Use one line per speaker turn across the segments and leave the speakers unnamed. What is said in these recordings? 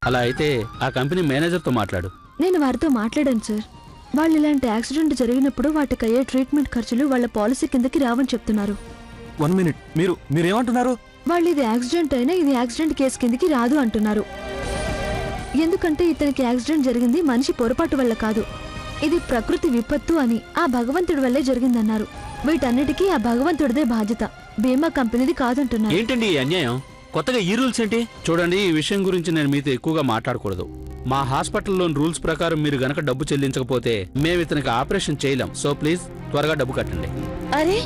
అలా అయితే ఆ కంపెనీ మేనేజర్తో మాట్లాడు.
నేను వారితో మాట్లాడాను సార్. వాళ్ళు ఇలాంటి యాక్సిడెంట్ జరిగినప్పుడు వాటికి అయ్యే ట్రీట్మెంట్ ఖర్చులు వాళ్ళ పాలసీ కిందకి రావని చెప్తున్నారు.
1 మినిట్, మీరేమంటున్నారు?
వాళ్ళు ఇది యాక్సిడెంట్ అయినా ఇది యాక్సిడెంట్ కేసు కిందకి రాదు అంటున్నారు. ఎందుకంటే ఇతనికి యాక్సిడెంట్ జరిగింది మనిషి పొరపాటు వల్ల కాదు, ఇది ప్రకృతి విపత్తు అని ఆ భగవంతుడి వల్లే జరిగిందన్నారు. వీటన్నిటికీ ఆ భగవంతుడిదే బాధ్యత, బీమా కంపెనీది కాదంటున్నారు.
ఏంటండి ఈ అన్యాయం? కొత్తగా ఈ రూల్స్ ఏంటి? చూడండి, ఈ విషయం గురించి నేను మీతో ఎక్కువగా మాట్లాడకూడదు. మా హాస్పిటల్లోని రూల్స్ ప్రకారం మీరు గనక డబ్బు చెల్లించకపోతే మేము ఇతనికి ఆపరేషన్ చేయలేం. సో ప్లీజ్ త్వరగా డబ్బు కట్టండి.
అరే,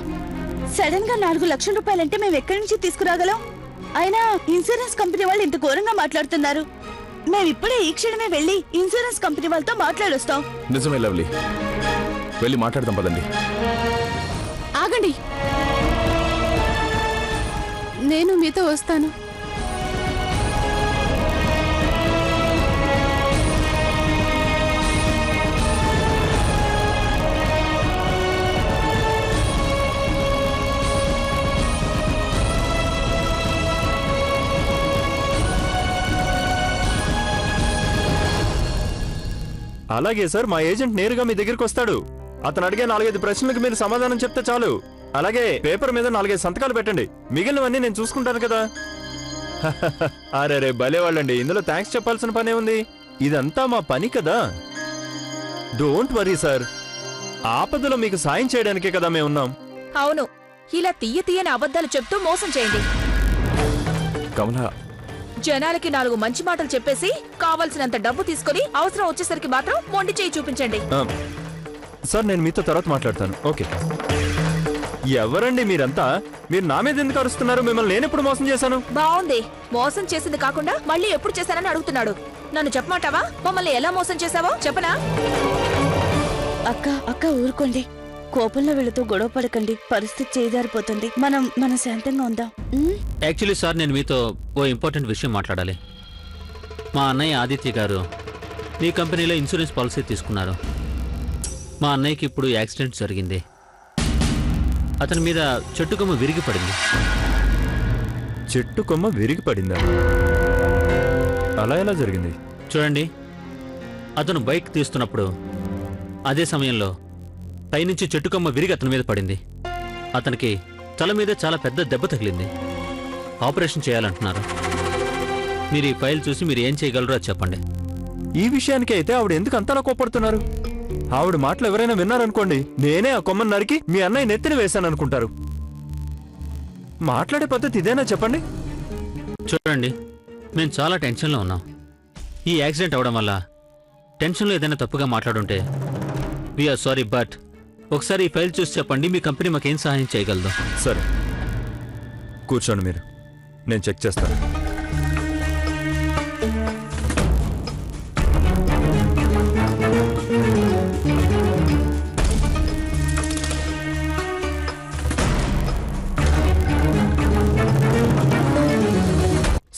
సడన్ గా 4 లక్షల రూపాయలంటే మేము ఎక్కడి నుంచి తీసుకురాగలం? అయినా ఇన్సూరెన్స్ కంపెనీ వాళ్ళు ఇంత ఘోరంగా మాట్లాడుతున్నారు. మేము ఇప్పుడే ఈ క్షణమే వెళ్ళి ఇన్సూరెన్స్ కంపెనీ వాళ్ళతో మాట్లాడొస్తాం.
నిజమే లవ్లీ, వెళ్ళి మాట్లాడదాం పదండి.
ఆగండి, నేను మీతో వస్తాను.
అలాగే సార్, మా ఏజెంట్ నేరుగా మీ దగ్గరికి వస్తాడు. అతను అడిగే 4-5 ప్రశ్నలకు మీరు సమాధానం చెప్తే చాలు. అలాగే పేపర్ మీద 4-5 సంతకాలు పెట్టండి. మిగిలినవన్నీ నేను చూసుకుంటాను కదా. అరే భలే వాళ్ళండి, ఇందులో థ్యాంక్స్ చెప్పాల్సిన పనే ఉంది. ఇదంతా మా పని కదా. డోంట్ వరీ సార్, ఆపదలో మీకు సాయం చేయడానికే కదా మేమున్నాం.
అవును, ఇలా తీయని అబద్ధాలు చెప్తూ మోసం చేయండి.
కమలా,
జనాలకి 4 మంచి మాటలు చెప్పేసి కావలసినంత డబ్బు తీసుకుని అవసరం వచ్చేసరికి మాత్రం మొండి చేయి చూపించండి.
సార్, నేను మీతో తర్వాత మాట్లాడతాను. ఓకే. ఎవరండి మీరంతా? మీరు నా మీద ఎందుకు అరుస్తున్నారు? మిమ్మల్ని నేనెప్పుడు మోసం చేశాను?
బాగుంది, మోసం చేసింది కాకుండా మళ్ళీ ఎప్పుడు చేశానని అడుగుతున్నాడు. నన్ను చెప్పమంటావా? మమ్మల్ని ఎలా మోసం చేశావో చెప్పనా?
అక్క ఊరుకోండి, కోపంలో వీళ్ళతో గొడవ పడకండి. పరిస్థితి చేదారిపోతుంది. మనం శాంతంగా ఉందాం.
యాక్చువల్లీ సార్, నేను మీతో ఓ ఇంపార్టెంట్ విషయం మాట్లాడాలి. మా అన్నయ్య ఆదిత్య గారు మీ కంపెనీలో ఇన్సూరెన్స్ పాలసీ తీసుకున్నారు. మా అన్నయ్యకి ఇప్పుడు యాక్సిడెంట్ జరిగింది. అతని మీద చెట్టు కొమ్మ విరిగి పడింది.
చెట్టు కొమ్మ విరిగి పడిందా? అలా ఎలా జరిగింది?
చూడండి, అతను బైక్ తీస్తున్నప్పుడు అదే సమయంలో పైనుంచి చెట్టు కొమ్మ విరిగి అతని మీద పడింది. అతనికి తల మీద చాలా పెద్ద దెబ్బ తగిలింది. ఆపరేషన్ చేయాలంటున్నారు. మీరు ఈ ఫైల్ చూసి మీరు ఏం చేయగలరో అది చెప్పండి.
ఈ విషయానికి అయితే ఆవిడ ఎందుకు అంతలా కోపడుతున్నారు? ఆవిడ మాటలు ఎవరైనా విన్నారనుకోండి, నేనే ఆ కొమ్మను నరికి మీ అన్నయ్య నెత్తిన వేశాను అనుకుంటారు. మాట్లాడే పద్ధతి ఇదేనా చెప్పండి?
చూడండి, మేము చాలా టెన్షన్లో ఉన్నాం. ఈ యాక్సిడెంట్ అవడం వల్ల టెన్షన్లో ఏదైనా తప్పుగా మాట్లాడుంటే వీఆర్ సారీ, బట్ ఒకసారి ఈ ఫైల్ చూసి చెప్పండి, మీ కంపెనీ మాకేం సహాయం చేయగలదు.
సరే, కూర్చోండి మీరు, నేను చెక్ చేస్తాను.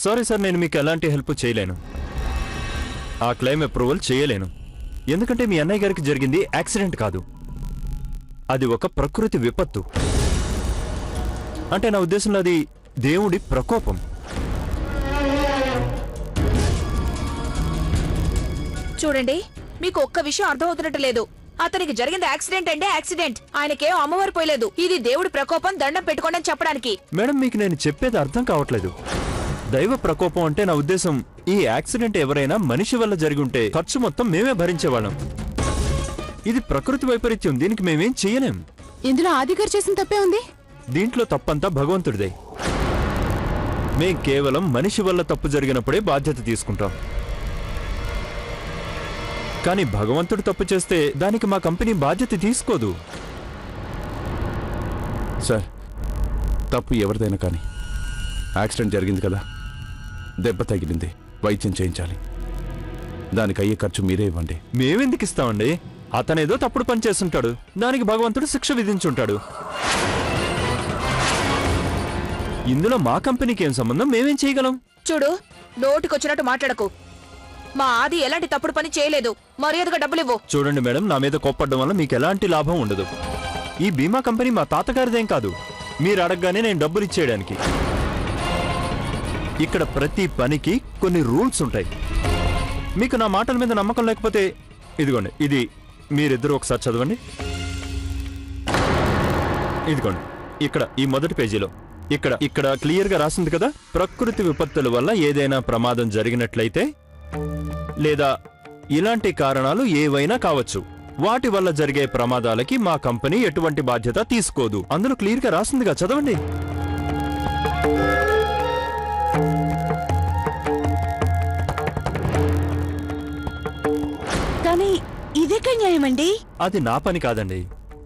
సారీ సార్, నేను మీకు ఎలాంటి హెల్ప్ చేయలేను. ఆ క్లెయిమ్ అప్రూవల్ చేయలేను. ఎందుకంటే మీ అన్నయ్య గారికి జరిగింది యాక్సిడెంట్ కాదు, అది ఒక ప్రకృతి విపత్తు. అంటే నా ఉద్దేశంలో అది దేవుడి ప్రకోపం.
చూడండి, మీకు ఒక్క విషయం అర్థమవుతున్నట్టు లేదు. అతనికి జరిగింది యాక్సిడెంట్ అంటే యాక్సిడెంట్. ఆయనకేం అమ్మవారు పోయలేదు. ఇది దేవుడి ప్రకోపం, దండం పెట్టుకోండి అని చెప్పడానికి.
మేడం, మీకు నేను చెప్పేది అర్థం కావట్లేదు. దైవ ప్రకోపం అంటే నా ఉద్దేశం, ఈ యాక్సిడెంట్ ఎవరైనా మనిషి వల్ల జరిగి ఉంటే ఖర్చు మొత్తం మేమే భరించేవాళ్ళం. ఇది ప్రకృతి వైపరీత్యం, దీనికి మేమేం చేయలేం.
ఇందులో ఆదిగారు చేసిన తప్పే ఉంది.
దీంట్లో తప్పంతా భగవంతుడిదే. మేం కేవలం మనిషి వల్ల తప్పు జరిగినప్పుడే బాధ్యత తీసుకుంటాం. కానీ భగవంతుడు తప్పు చేస్తే దానికి మా కంపెనీ బాధ్యత తీసుకోదు.
సార్, తప్పు ఎవరిదైనా కానీ యాక్సిడెంట్ జరిగింది కదా, దెబ్బ తగిలింది, వైద్యం చేయించాలి. దానికి అయ్యే ఖర్చు మీరే ఇవ్వండి.
మేమెందుకు ఇస్తామండి? అతనేదో తప్పుడు పని చేస్తుంటాడు, దానికి భగవంతుడు శిక్ష విధించుంటాడు. ఇందులో మా కంపెనీకి ఏం సంబంధం? మేమేం చేయగలం?
చూడు, నోటికొచ్చినట్టు మాట్లాడకు. మా ఆది ఎలాంటి తప్పుడు పని చేయలేదు. మర్యాదగా డబ్బులు ఇవ్వు.
చూడండి మేడం, నా మీద కోప్పడడం వల్ల మీకు ఎలాంటి లాభం ఉండదు. ఈ బీమా కంపెనీ మా తాతగారిదేం కాదు. మీరు అడగగానే నేను డబ్బులు ఇచ్చేయడానికి. ఇక్కడ ప్రతి పనికి కొన్ని రూల్స్ ఉంటాయి. మీకు నా మాటల మీద నమ్మకం లేకపోతే ఇదిగోండి, ఇది మీరిద్దరూ ఒకసారి చదవండి. ఇదిగోండి, ఇక్కడ ఈ మొదటి పేజీలో ఇక్కడ క్లియర్గా రాసింది కదా, ప్రకృతి విపత్తుల వల్ల ఏదైనా ప్రమాదం జరిగినట్లయితే లేదా ఇలాంటి కారణాలు ఏవైనా కావచ్చు, వాటి వల్ల జరిగే ప్రమాదాలకి మా కంపెనీ ఎటువంటి బాధ్యత తీసుకోదు. అందులో క్లియర్గా రాసిందిగా, చదవండి.
కానీ ఇదెక్కడ న్యాయమండి?
అది నా పని కాదండి,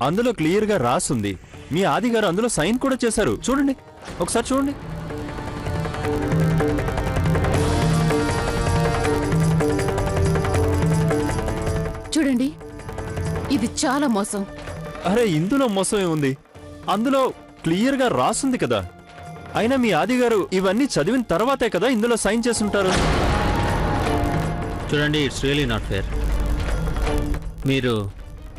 అందులో క్లియర్గా రాసుంది. మీ ఆది గారు అందులో సైన్ కూడా చేశారు. చూడండి, ఒకసారి చూడండి.
చూడండి, ఇది చాలా మోసం.
అరే ఇందులో మోసం ఏముంది? అందులో క్లియర్గా రాసుంది కదా. అయినా మీ ఆది గారు ఇవన్నీ చదివిన తర్వాతే కదా ఇందులో సైన్ చేసుంటారు.
చూడండి, ఇట్స్ రియలీ నాట్ ఫేర్. మీరు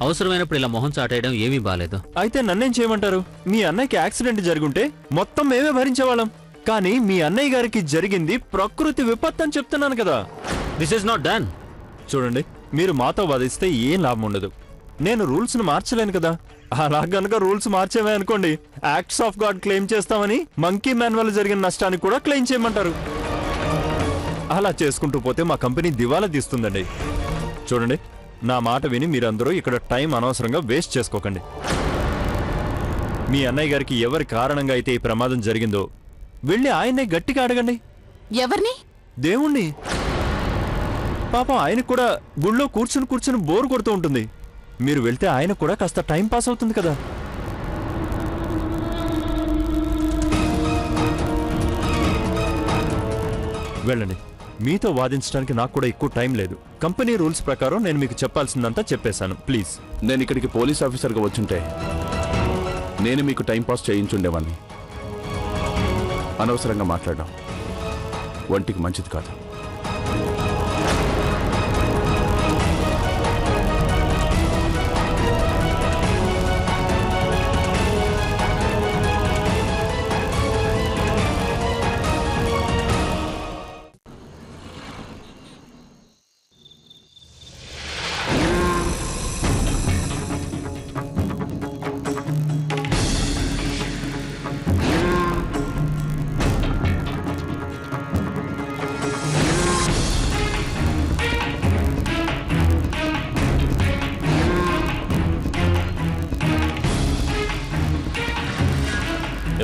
అవసరమైనప్పుడు ఇలా మొహం చాటేయడం ఏమీ బాలేదు.
అయితే నన్నేం చేయమంటారు? మీ అన్నయ్యకి యాక్సిడెంట్ జరుగుంటే మొత్తం మేమే భరించేవాళ్ళం. కానీ మీ అన్నయ్య గారికి జరిగింది ప్రకృతి విపత్తు అని చెప్తున్నాను కదా.
This is not done.
చూడండి, మీరు మాతో వాదిస్తే ఏం లాభం ఉండదు. నేను రూల్స్ ను మార్చలేను కదా. అలా గనుక రూల్స్ మార్చేవే అనుకోండి, యాక్ట్స్ ఆఫ్ గాడ్ క్లెయిమ్ చేస్తామని మంకీ మ్యాన్ వల్ల జరిగిన నష్టాన్ని కూడా క్లెయిమ్ చేయమంటారు. అలా చేసుకుంటూ పోతే మా కంపెనీ దివాలా తీస్తుందండి. చూడండి, నా మాట విని మీరందరూ ఇక్కడ టైం అనవసరంగా వేస్ట్ చేసుకోకండి. మీ అన్నయ్య గారికి ఎవరి కారణంగా అయితే ఈ ప్రమాదం జరిగిందో వెళ్ళి ఆయన్నే గట్టిగా అడగండి.
ఎవరిని?
దేవుణ్ణి. పాపం ఆయన కూడా గుళ్ళో కూర్చుని బోరు కొడుతూ ఉంటుంది. మీరు వెళ్తే ఆయన కూడా కాస్త టైం పాస్ అవుతుంది కదా. వెళ్ళండి. మీతో వాదించడానికి నాకు కూడా ఎక్కువ టైం లేదు. కంపెనీ రూల్స్ ప్రకారం నేను మీకు చెప్పాల్సిందంతా చెప్పేశాను. ప్లీజ్.
నేను ఇక్కడికి పోలీస్ ఆఫీసర్గా వచ్చుంటే నేను మీకు టైం పాస్ చేయించుండేవాడిని. అనవసరంగా మాట్లాడడం ఒంటికి మంచిది కాదు.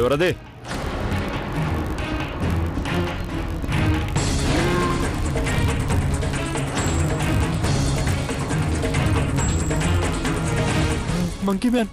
ఎవరదే? Monkey man.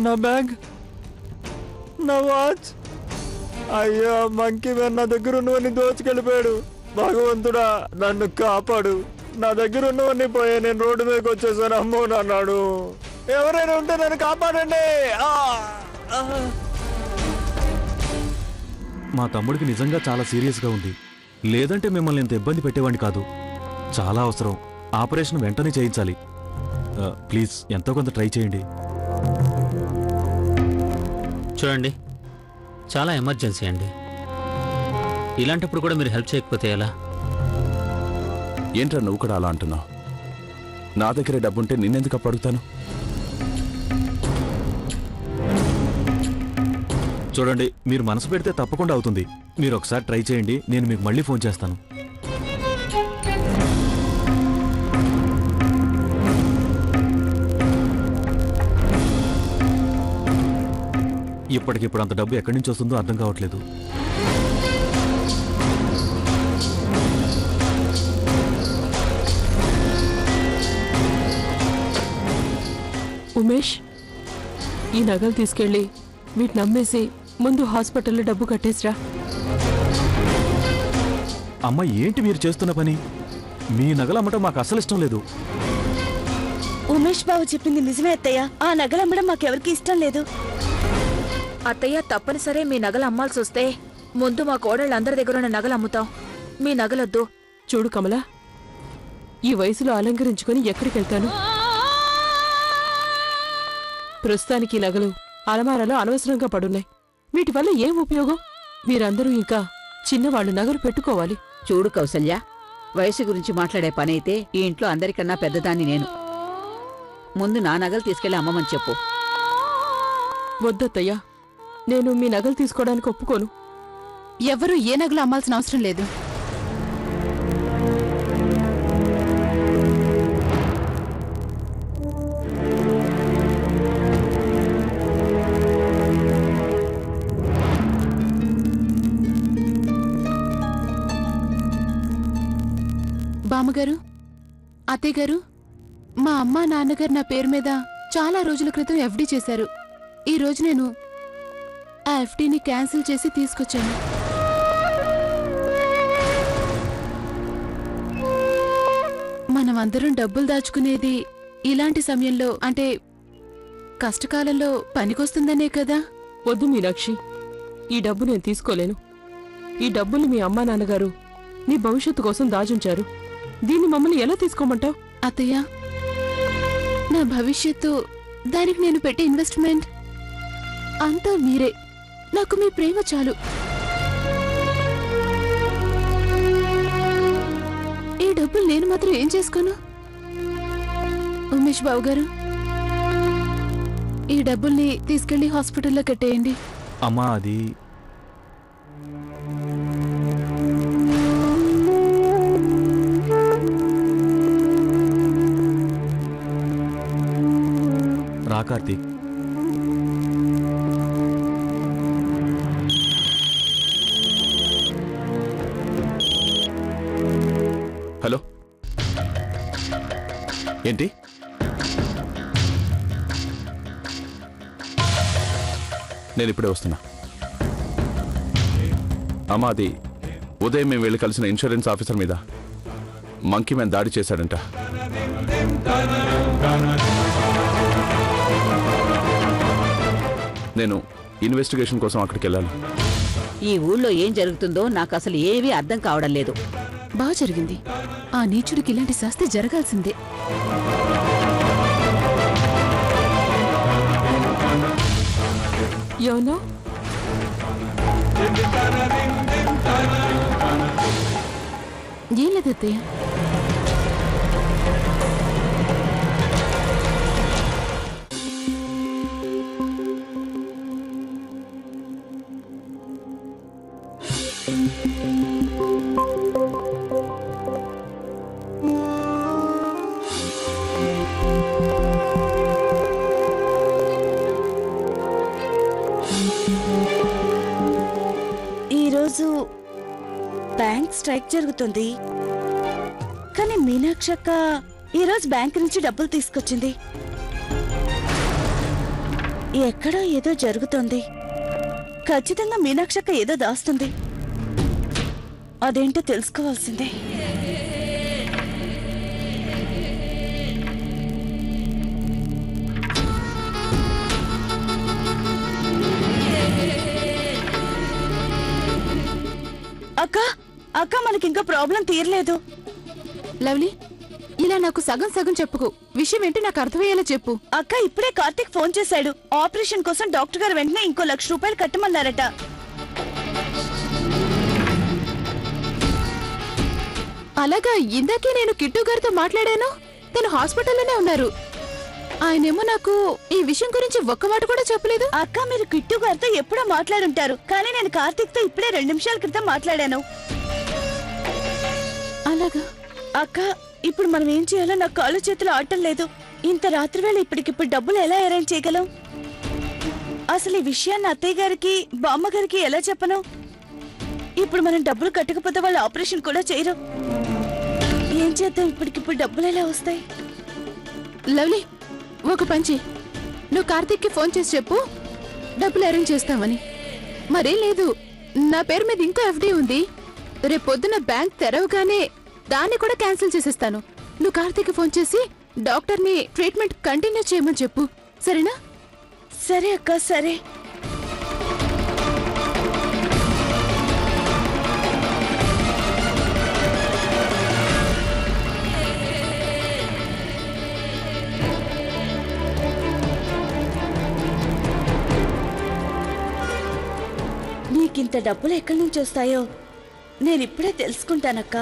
నా బ్యాగ్, నా వాచ్. అయ్యో, మంకీ మ్యాన్ నా దగ్గర ఉన్నవన్నీ దోచుకెళ్ళిపోయాడు. భగవంతుడా నన్ను కాపాడు. నా దగ్గర ఉన్నవన్నీ పోయా, నేను రోడ్డు మీదకి వచ్చేసాను. అమ్మో నాన్నాడు, ఎవరైనా ఉంటే నన్ను కాపాడండి.
మా తమ్ముడికి నిజంగా చాలా సీరియస్గా ఉంది. లేదంటే మిమ్మల్ని ఇంత ఇబ్బంది పెట్టేవాడిని కాదు. చాలా అవసరం. ఆపరేషన్ వెంటనే చేయించాలి. ప్లీజ్ ఎంతో కొంత ట్రై చేయండి.
చూడండి, చాలా ఎమర్జెన్సీ అండి. ఇలాంటప్పుడు కూడా మీరు హెల్ప్ చేయకపోతే ఎలా?
ఏంట్రా నువ్వు కూడా అలా అంటున్నావు? నా దగ్గరే డబ్బుంటే నిన్నెందుకు అడుగుతాను?
చూడండి, మీరు మనసు పెడితే తప్పకుండా అవుతుంది. మీరు ఒకసారి ట్రై చేయండి. నేను మీకు మళ్ళీ ఫోన్ చేస్తాను. ఇప్పటికిప్పుడు అంత డబ్బు ఎక్కడి నుంచి వస్తుందో అర్థం కావట్లేదు.
ఉమేష్, ఈ నగలు తీసుకెళ్ళి వీటిని నమ్మేసి
ముందు హాస్పిటల్లో డబ్బు కట్టేసిరా.
అమ్మ ఏంటి మీరు చేస్తున్న పని? మీ నగలు అమ్మటం మాకు అసలు ఇష్టం లేదు.
ఉమేష్ బాబు చెప్పింది నిజమే అత్తయ్య. ఆ నగలమ్మడం మాకెవరికి ఇష్టం లేదు.
అత్తయ్య తప్పనిసరి మీ నగలు అమ్మాల్సి వస్తే ముందు మా కోడళ్ళందరి దగ్గర ఉన్న నగలు అమ్ముతాం. మీ నగలొద్దు.
చూడు కమలా, ఈ వయసులో అలంకరించుకొని ఎక్కడికెళ్తాను? ప్రస్తుతానికి ఈ నగలు అలమారాలో అనవసరంగా పడున్నాయి. వీటి వల్ల ఏం ఉపయోగం? మీరందరూ ఇంకా చిన్నవాళ్ళు నగలు పెట్టుకోవాలి.
చూడు కౌసల్య, వయసు గురించి మాట్లాడే పనైతే ఈ ఇంట్లో అందరికన్నా పెద్దదాన్ని నేను. ముందు నా నగలు తీసుకెళ్లి అమ్మమని చెప్పు.
వద్దత్తయ్యా, నేను మీ నగలు తీసుకోవడానికి ఒప్పుకోను.
ఎవరూ ఏ నగలు అమ్మాల్సిన అవసరం లేదు. బామ్మగారు, అత్తయ్య గారు, మా అమ్మా నాన్నగారు నా పేరు మీద చాలా రోజుల క్రితం ఎఫ్డీ చేశారు. ఈ రోజు నేను ఆ ఎఫ్డీని క్యాన్సిల్ చేసి తీసుకొచ్చాను. మనమందరం డబ్బులు దాచుకునేది ఇలాంటి సమయంలో, అంటే కష్టకాలంలో పనికొస్తుందనే కదా.
వద్దు మీనాక్షి, ఈ డబ్బు నేను తీసుకోలేను. ఈ డబ్బులు మీ అమ్మా నాన్నగారు నీ భవిష్యత్తు కోసం దాచుంచారు. దీన్ని మమ్మల్ని ఎలా తీసుకోమంటావు?
అత్తయ్య, నా భవిష్యత్తు, దానికి నేను పెట్టే ఇన్వెస్ట్మెంట్ అంతా మీరే. నాకు మీ ప్రేమ చాలు. ఈ డబ్బులు నేను మాత్రం ఏం చేసుకోను? ఉమేష్ బాబు గారు, ఈ డబ్బుల్ని తీసుకెళ్లి హాస్పిటల్లో కట్టేయండి.
అమ్మా అది రా కార్తీక్.
హలో, ఏంటి? నేను ఇప్పుడే వస్తున్నా. అమ్మా, అది ఉదయం మేము వెళ్ళి కలిసిన ఇన్సూరెన్స్ ఆఫీసర్ మీద మంకీ మ్యాన్ దాడి చేశాడంట. నేను ఇన్వెస్టిగేషన్ కోసం అక్కడికి వెళ్ళాలి.
ఈ ఊళ్ళో ఏం జరుగుతుందో నాకు అసలు ఏమీ అర్థం కావడం లేదు.
బాగా జరిగింది. ఆ నీచుడికి ఇలాంటి శాస్తి జరగాల్సిందే.
ఏమన్నా?
ఏం లేదు అత్తయ్య.
ఈరోజు బ్యాంక్ స్ట్రైక్ జరుగుతుంది, కానీ మీనాక్షక్క ఈరోజు బ్యాంక్ నుంచి డబ్బులు తీసుకొచ్చింది. ఎక్కడో ఏదో జరుగుతోంది. ఖచ్చితంగా మీనాక్షక్క ఏదో దాస్తుంది. అదేంటో తెలుసుకోవాల్సిందే. అక్క, అక్క, మనకింకా ప్రాబ్లం తీరలేదు.
లవ్లీ, ఇలా నాకు సగం సగం చెప్పుకో. విషయం ఏంటి నాకు అర్థమయ్యేలా చెప్పు.
అక్క, ఇప్పుడే కార్తీక్ ఫోన్ చేశాడు. ఆపరేషన్ కోసం డాక్టర్ గారు వెంటనే ఇంకో ₹1,00,000 కట్టమన్నారట.
అలాగా? ఇందాకే నేను కిట్టు గారితో మాట్లాడాను. తను హాస్పిటల్లోనే ఉన్నారు. ఆయనేమో నాకు ఈ విషయం గురించి ఒక్క మాట కూడా చెప్పలేదు.
అక్క, మీరు కిట్టు గారితో ఎప్పుడో మాట్లాడుంటారు, కానీ నేను కార్తీక్ తో ఇప్పుడే 2 నిమిషాల క్రితం మాట్లాడాను.
అలాగా?
అక్క, ఇప్పుడు మనం ఏం చేయాలో నాకు కాళ్ళు చేతులు ఆడటం లేదు. ఇంత రాత్రివేళ ఇప్పటికిప్పుడు డబ్బులు ఎలా అరేంజ్ చేయగలం? అసలు ఈ విషయాన్ని అత్తయ్య గారికి, బామ్మగారికి ఎలా చెప్పను? ఇప్పుడు మనం డబ్బులు కట్టకపోతే వాళ్ళు ఆపరేషన్ కూడా చేయరు. ఏం చేద్దాం? ఇప్పటికిప్పుడు డబ్బులు ఎలా వస్తాయి?
లవ్లీ, ఒక పంచి, నువ్వు కార్తీక్కి ఫోన్ చేసి చెప్పు డబ్బులు అరేంజ్ చేస్తామని. మరేం లేదు, నా పేరు మీద ఇంకా ఎఫ్డి ఉంది. రేపొద్దున బ్యాంక్ తెరవగానే దాన్ని కూడా క్యాన్సిల్ చేసేస్తాను. నువ్వు కార్తీక్ ఫోన్ చేసి డాక్టర్ని ట్రీట్మెంట్ కంటిన్యూ చేయమని చెప్పు, సరేనా?
సరే అక్క, సరే. నీకింత డబ్బులు ఎక్కడి నుంచి వస్తాయో నేనిప్పుడే తెలుసుకుంటానక్క.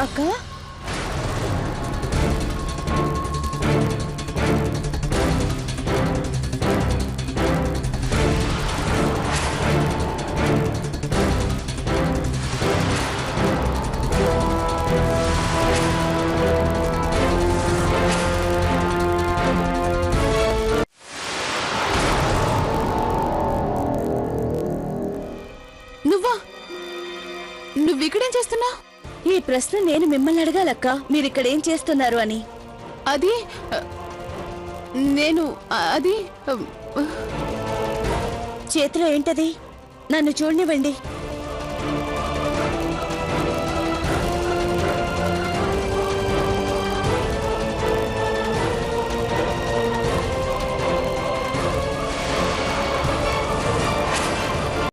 అక్క,
నువ్విక్కడేం చేస్తున్నావు?
ఈ ప్రశ్న నేను మిమ్మల్ని అడగాలక్క, మీరిక్కడేం చేస్తున్నారు అని.
అది నేను
చేతిలో ఏంటది? నన్ను చూడనివ్వండి.